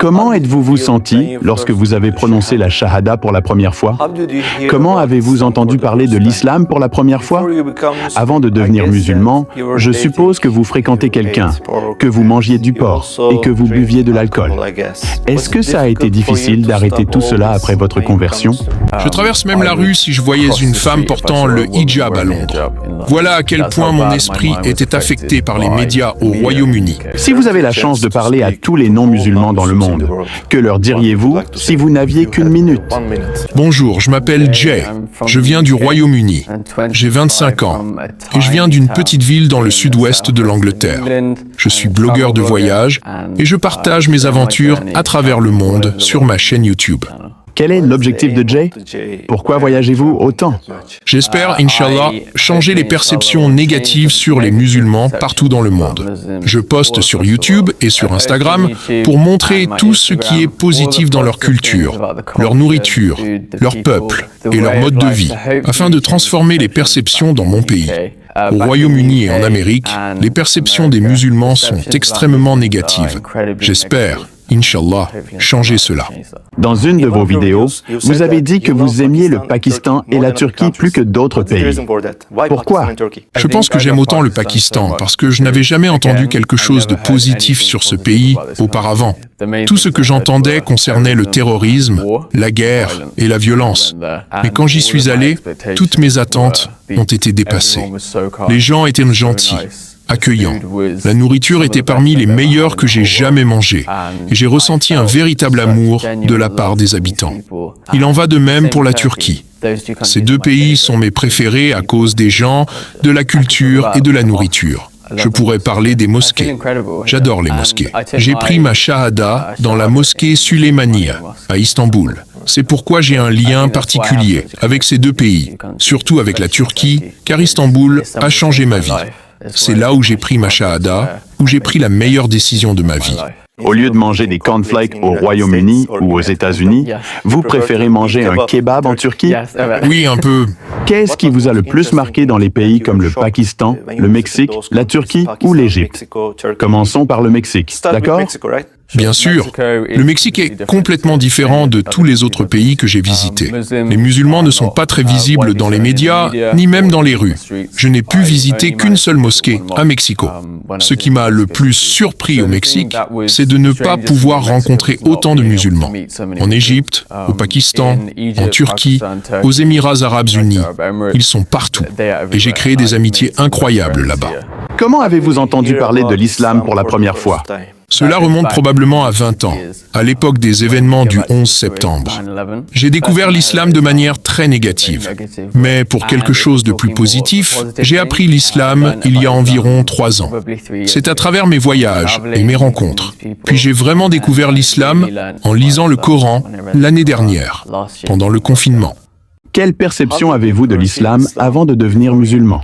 Comment êtes-vous senti lorsque vous avez prononcé la Shahada pour la première fois? Comment avez-vous entendu parler de l'islam pour la première fois? Avant de devenir musulman, je suppose que vous fréquentez quelqu'un, que vous mangiez du porc et que vous buviez de l'alcool. Est-ce que ça a été difficile d'arrêter tout cela après votre conversion? Je traverse même la rue si je voyais une femme portant le hijab à Londres. Voilà à quel point mon esprit était affecté par les médias au Royaume-Uni. Si vous avez la chance de parler à tous les non-musulmans dans le monde, que leur diriez-vous si vous n'aviez qu'une minute? Bonjour, je m'appelle Jay. Je viens du Royaume-Uni. J'ai 25 ans et je viens d'une petite ville dans le sud-ouest de l'Angleterre. Je suis blogueur de voyage et je partage mes aventures à travers le monde sur ma chaîne YouTube. Quel est l'objectif de Jay? Pourquoi voyagez-vous autant? J'espère, Inch'Allah, changer les perceptions négatives sur les musulmans partout dans le monde. Je poste sur YouTube et sur Instagram pour montrer tout ce qui est positif dans leur culture, leur nourriture, leur peuple et leur mode de vie, afin de transformer les perceptions dans mon pays. Au Royaume-Uni et en Amérique, les perceptions des musulmans sont extrêmement négatives. J'espère, Inch'Allah, changer cela. Dans une de vos vidéos, vous avez dit que vous aimiez le Pakistan et la Turquie plus que d'autres pays. Pourquoi? Je pense que j'aime autant le Pakistan parce que je n'avais jamais entendu quelque chose de positif sur ce pays auparavant. Tout ce que j'entendais concernait le terrorisme, la guerre et la violence. Mais quand j'y suis allé, toutes mes attentes ont été dépassées. Les gens étaient gentils, accueillants. La nourriture était parmi les meilleures que j'ai jamais mangées. Et j'ai ressenti un véritable amour de la part des habitants. Il en va de même pour la Turquie. Ces deux pays sont mes préférés à cause des gens, de la culture et de la nourriture. Je pourrais parler des mosquées. J'adore les mosquées. J'ai pris ma shahada dans la mosquée Süleymaniye, à Istanbul. C'est pourquoi j'ai un lien particulier avec ces deux pays, surtout avec la Turquie, car Istanbul a changé ma vie. C'est là où j'ai pris ma shahada, où j'ai pris la meilleure décision de ma vie. Au lieu de manger des cornflakes au Royaume-Uni ou aux États-Unis, vous préférez manger un kebab en Turquie? Oui, un peu. Qu'est-ce qui vous a le plus marqué dans les pays comme le Pakistan, le Mexique, la Turquie ou l'Égypte? Commençons par le Mexique, d'accord? Bien sûr, le Mexique est complètement différent de tous les autres pays que j'ai visités. Les musulmans ne sont pas très visibles dans les médias, ni même dans les rues. Je n'ai pu visiter qu'une seule mosquée, à Mexico. Ce qui m'a le plus surpris au Mexique, c'est de ne pas pouvoir rencontrer autant de musulmans. En Égypte, au Pakistan, en Turquie, aux Émirats arabes unis, ils sont partout. Et j'ai créé des amitiés incroyables là-bas. Comment avez-vous entendu parler de l'islam pour la première fois? Cela remonte probablement à 20 ans, à l'époque des événements du 11 septembre. J'ai découvert l'islam de manière très négative. Mais pour quelque chose de plus positif, j'ai appris l'islam il y a environ 3 ans. C'est à travers mes voyages et mes rencontres. Puis j'ai vraiment découvert l'islam en lisant le Coran l'année dernière, pendant le confinement. Quelle perception avez-vous de l'islam avant de devenir musulman?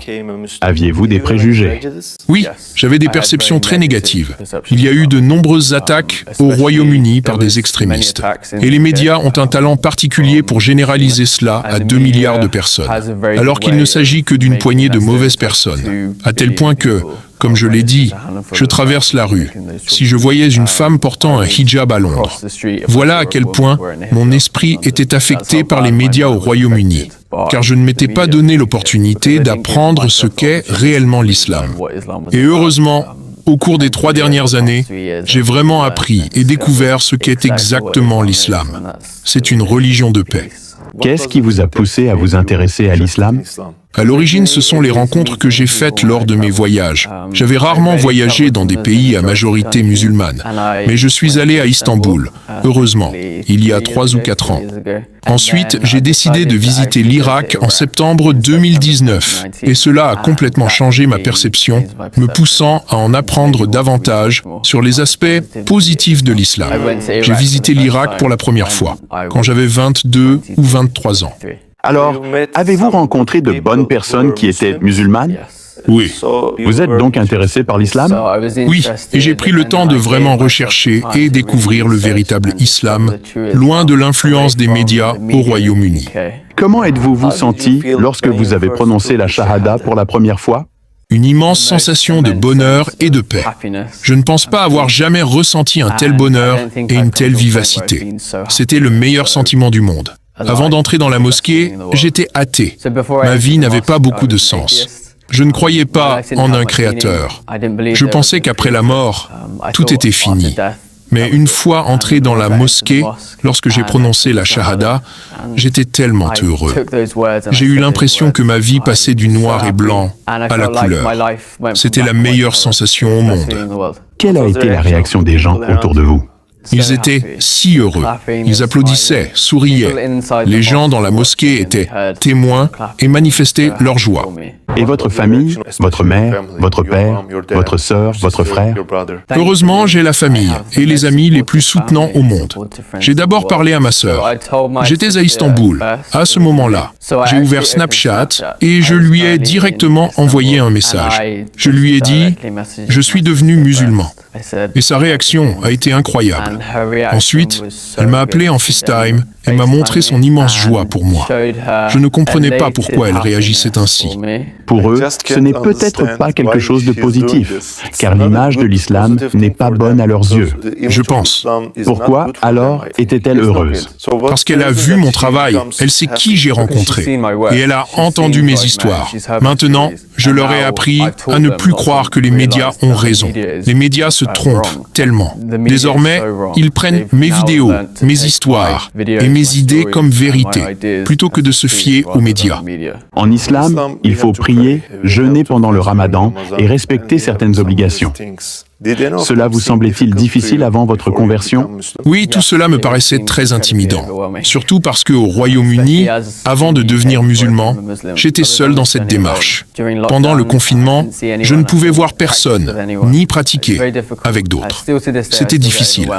Aviez-vous des préjugés? Oui, j'avais des perceptions très négatives. Il y a eu de nombreuses attaques au Royaume-Uni par des extrémistes. Et les médias ont un talent particulier pour généraliser cela à 2 milliards de personnes, alors qu'il ne s'agit que d'une poignée de mauvaises personnes, à tel point que, comme je l'ai dit, je traverse la rue. Si je voyais une femme portant un hijab à Londres, voilà à quel point mon esprit était affecté par les médias au Royaume-Uni, car je ne m'étais pas donné l'opportunité d'apprendre ce qu'est réellement l'islam. Et heureusement, au cours des 3 dernières années, j'ai vraiment appris et découvert ce qu'est exactement l'islam. C'est une religion de paix. Qu'est-ce qui vous a poussé à vous intéresser à l'islam? À l'origine, ce sont les rencontres que j'ai faites lors de mes voyages. J'avais rarement voyagé dans des pays à majorité musulmane, mais je suis allé à Istanbul, heureusement, il y a 3 ou 4 ans. Ensuite, j'ai décidé de visiter l'Irak en septembre 2019, et cela a complètement changé ma perception, me poussant à en apprendre davantage sur les aspects positifs de l'islam. J'ai visité l'Irak pour la première fois, quand j'avais 22 ou 23 ans. Alors, avez-vous rencontré de bonnes personnes qui étaient musulmanes? Oui. Vous êtes donc intéressé par l'islam? Oui, et j'ai pris le temps de vraiment rechercher et découvrir le véritable islam, loin de l'influence des médias au Royaume-Uni. Comment êtes-vous senti lorsque vous avez prononcé la shahada pour la première fois? une immense sensation de bonheur et de paix. Je ne pense pas avoir jamais ressenti un tel bonheur et une telle vivacité. C'était le meilleur sentiment du monde. Avant d'entrer dans la mosquée, j'étais athée. Ma vie n'avait pas beaucoup de sens. Je ne croyais pas en un créateur. Je pensais qu'après la mort, tout était fini. Mais une fois entré dans la mosquée, lorsque j'ai prononcé la shahada, j'étais tellement heureux. J'ai eu l'impression que ma vie passait du noir et blanc à la couleur. C'était la meilleure sensation au monde. Quelle a été la réaction des gens autour de vous? Ils étaient si heureux. Ils applaudissaient, souriaient. Les gens dans la mosquée étaient témoins et manifestaient leur joie. Et votre famille, votre mère, votre père, votre sœur, votre frère? Heureusement, j'ai la famille et les amis les plus soutenants au monde. J'ai d'abord parlé à ma sœur. J'étais à Istanbul. À ce moment-là, j'ai ouvert Snapchat et je lui ai directement envoyé un message. Je lui ai dit « Je suis devenu musulman ». Et sa réaction a été incroyable. Ensuite, elle m'a appelé en FaceTime et m'a montré son immense joie pour moi. Je ne comprenais pas pourquoi elle réagissait ainsi. Pour eux, ce n'est peut-être pas quelque chose de positif, car l'image de l'islam n'est pas bonne à leurs yeux. Je pense. Pourquoi, alors, était-elle heureuse? Parce qu'elle a vu mon travail, elle sait qui j'ai rencontré, et elle a entendu mes histoires. Maintenant, je leur ai appris à ne plus croire que les médias ont raison. Les médias se trompent tellement. Désormais, ils prennent mes vidéos, mes histoires et mes idées comme vérité, plutôt que de se fier aux médias. En islam, il faut prier, jeûner pendant le ramadan et respecter certaines obligations. Cela vous semblait-il difficile avant votre conversion? Oui, tout cela me paraissait très intimidant. Surtout parce qu'au Royaume-Uni, avant de devenir musulman, j'étais seul dans cette démarche. Pendant le confinement, je ne pouvais voir personne, ni pratiquer avec d'autres. C'était difficile.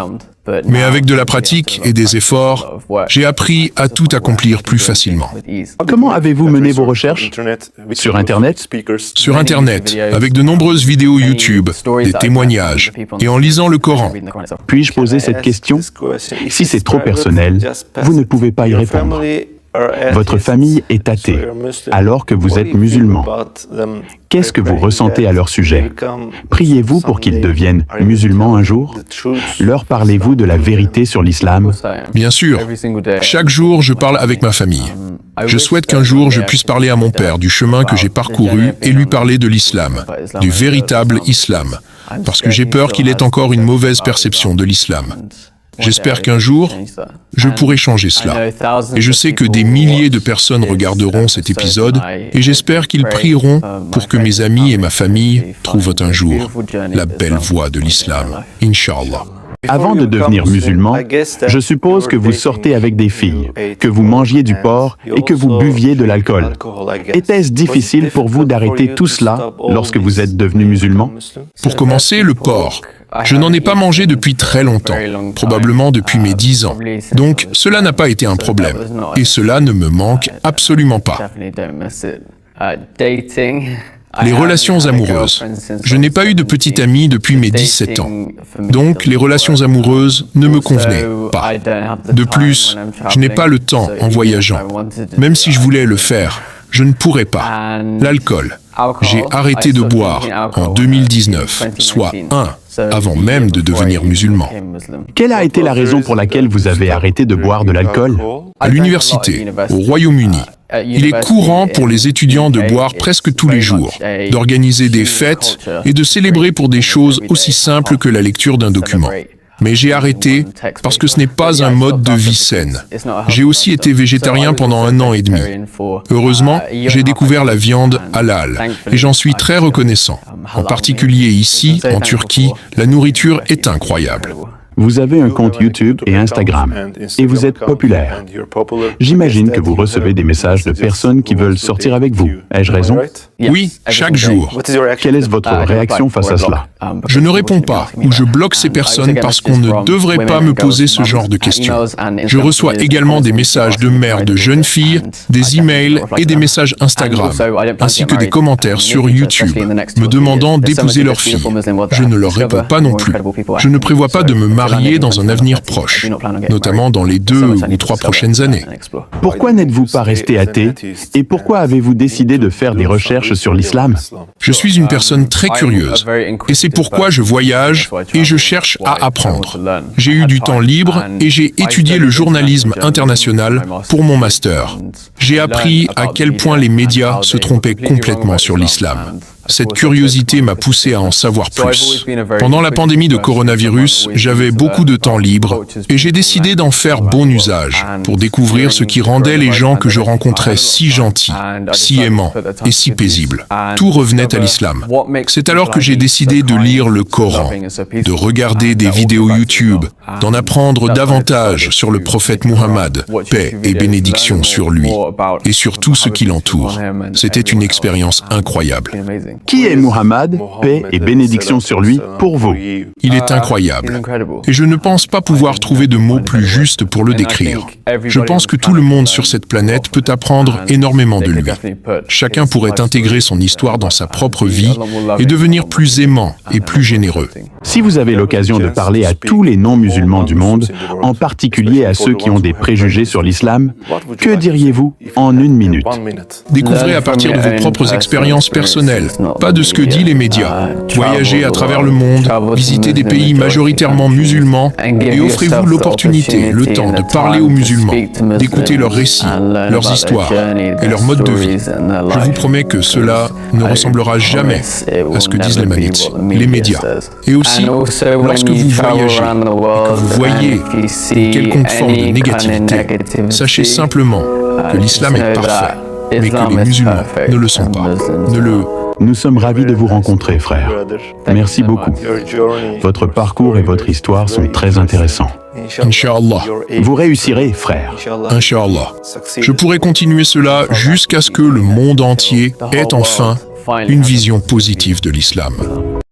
Mais avec de la pratique et des efforts, j'ai appris à tout accomplir plus facilement. Comment avez-vous mené vos recherches? Sur Internet? Sur Internet, avec de nombreuses vidéos YouTube, des témoignages, et en lisant le Coran. Puis-je poser cette question? Si c'est trop personnel, vous ne pouvez pas y répondre. Votre famille est athée, alors que vous êtes musulman. Qu'est-ce que vous ressentez à leur sujet? Priez-vous pour qu'ils deviennent musulmans un jour? Leur parlez-vous de la vérité sur l'islam? Bien sûr. Chaque jour, je parle avec ma famille. Je souhaite qu'un jour, je puisse parler à mon père du chemin que j'ai parcouru et lui parler de l'islam, du véritable islam, parce que j'ai peur qu'il ait encore une mauvaise perception de l'islam. J'espère qu'un jour, je pourrai changer cela. Et je sais que des milliers de personnes regarderont cet épisode et j'espère qu'ils prieront pour que mes amis et ma famille trouvent un jour la belle voie de l'islam. Inch'Allah. Avant de devenir musulman, je suppose que vous sortez avec des filles, que vous mangiez du porc et que vous buviez de l'alcool. Était-ce difficile pour vous d'arrêter tout cela lorsque vous êtes devenu musulman? Pour commencer, le porc. Je n'en ai pas mangé depuis très longtemps, probablement depuis mes 10 ans. Donc, cela n'a pas été un problème. Et cela ne me manque absolument pas. Les relations amoureuses. Je n'ai pas eu de petite amie depuis mes 17 ans. Donc, les relations amoureuses ne me convenaient pas. De plus, je n'ai pas le temps en voyageant. Même si je voulais le faire, je ne pourrais pas. L'alcool. J'ai arrêté de boire en 2019, soit avant même de devenir musulman. Quelle a été la raison pour laquelle vous avez arrêté de boire de l'alcool? À l'université, au Royaume-Uni, il est courant pour les étudiants de boire presque tous les jours, d'organiser des fêtes et de célébrer pour des choses aussi simples que la lecture d'un document. Mais j'ai arrêté parce que ce n'est pas un mode de vie saine. J'ai aussi été végétarien pendant 1 an et demi. Heureusement, j'ai découvert la viande halal et j'en suis très reconnaissant. En particulier ici, en Turquie, la nourriture est incroyable. Vous avez un compte YouTube et Instagram, et vous êtes populaire. J'imagine que vous recevez des messages de personnes qui veulent sortir avec vous. Ai-je raison? Oui, chaque jour. Quelle est votre réaction face à cela? Je ne réponds pas ou je bloque ces personnes parce qu'on ne devrait pas me poser ce genre de questions. Je reçois également des messages de mères de jeunes filles, des emails et des messages Instagram, ainsi que des commentaires sur YouTube me demandant d'épouser leur fille. Je ne leur réponds pas non plus. Je ne prévois pas de me marier marier dans un avenir proche, notamment dans les 2 ou 3 prochaines années. Pourquoi n'êtes-vous pas resté athée et pourquoi avez-vous décidé de faire des recherches sur l'islam? Je suis une personne très curieuse et c'est pourquoi je voyage et je cherche à apprendre. J'ai eu du temps libre et j'ai étudié le journalisme international pour mon master. J'ai appris à quel point les médias se trompaient complètement sur l'islam. Cette curiosité m'a poussé à en savoir plus. Pendant la pandémie de coronavirus, j'avais beaucoup de temps libre et j'ai décidé d'en faire bon usage pour découvrir ce qui rendait les gens que je rencontrais si gentils, si aimants et si paisibles. Tout revenait à l'islam. C'est alors que j'ai décidé de lire le Coran, de regarder des vidéos YouTube, d'en apprendre davantage sur le prophète Muhammad, paix et bénédiction sur lui, et sur tout ce qui l'entoure. C'était une expérience incroyable. Qui est Muhammad, paix et bénédiction sur lui, pour vous? Il est incroyable. Et je ne pense pas pouvoir trouver de mots plus justes pour le décrire. Je pense que tout le monde sur cette planète peut apprendre énormément de lui. Chacun pourrait intégrer son histoire dans sa propre vie et devenir plus aimant et plus généreux. Si vous avez l'occasion de parler à tous les non-musulmans du monde, en particulier à ceux qui ont des préjugés sur l'islam, que diriez-vous en 1 minute? Découvrez à partir de vos propres expériences personnelles, pas de ce que disent les médias. Voyagez à travers le monde, visitez des pays majoritairement musulmans et offrez-vous l'opportunité, le temps de parler aux musulmans, d'écouter leurs récits, leurs histoires et leur mode de vie. Je vous promets que cela ne ressemblera jamais à ce que disent les médias. Et aussi, lorsque vous voyagez et que vous voyez une quelconque forme de négativité, sachez simplement que l'islam est parfait, mais que les musulmans ne le sont pas. Nous sommes ravis de vous rencontrer, frère. Merci beaucoup. Votre parcours et votre histoire sont très intéressants. Inch'Allah. Vous réussirez, frère. Inch'Allah. Je pourrai continuer cela jusqu'à ce que le monde entier ait enfin une vision positive de l'islam.